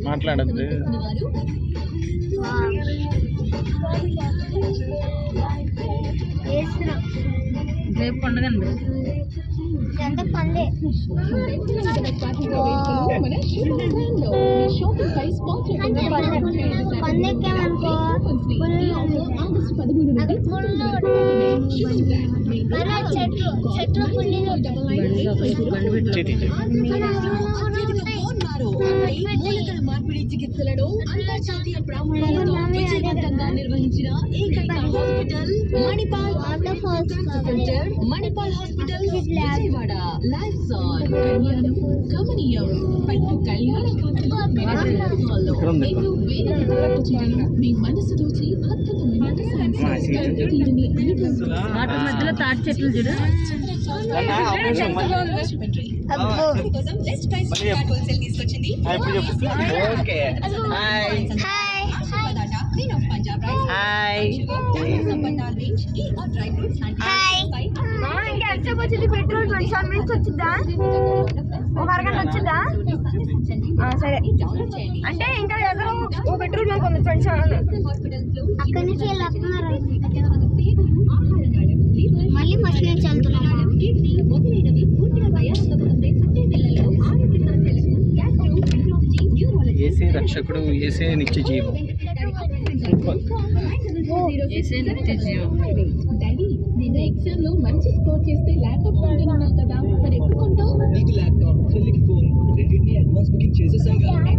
మాట్లాడద్దు. రేపు పండుగండి. మార్పిడి చికిత్సలను అంతర్జాతీయ ప్రమాణాలతో విజయవంతంగా నిర్వహించిన ఏకైక hospital Manipal centre, Manipal hospital Vijayawada. Life on కళ్యాణం గమనీయం పట్టు కళ్యాణ మీ మనసు దోచి అద్భుతమైన వాటర్ మధ్యలో తాటి చెట్లు చూడు. పెట్రోల్ 27 మినిట్స్ వచ్చిందా? ఒక అరగంట వచ్చిందా? సరే, అంటే ఇంకా దగ్గర ఓ పెట్రోల్ బంక్ ఉంది 27. అక్కడి నుంచి మళ్ళీ ఫస్ట్ నుంచి వెళ్తున్నాము. ఏసే రక్షకుడు, ఏసే నిత్య జీవం. నేను ఎగ్జామ్ లో మంచి స్కోర్ చేస్తే ల్యాప్టాప్ కొంటున్నాను కదా, మరి ఎప్పుడు కొంటావు? నీకు ల్యాప్టాప్, చెల్లికి ఫోన్, రెండింటిని అడ్వాన్స్ బుకింగ్ చేసేసాం కదా.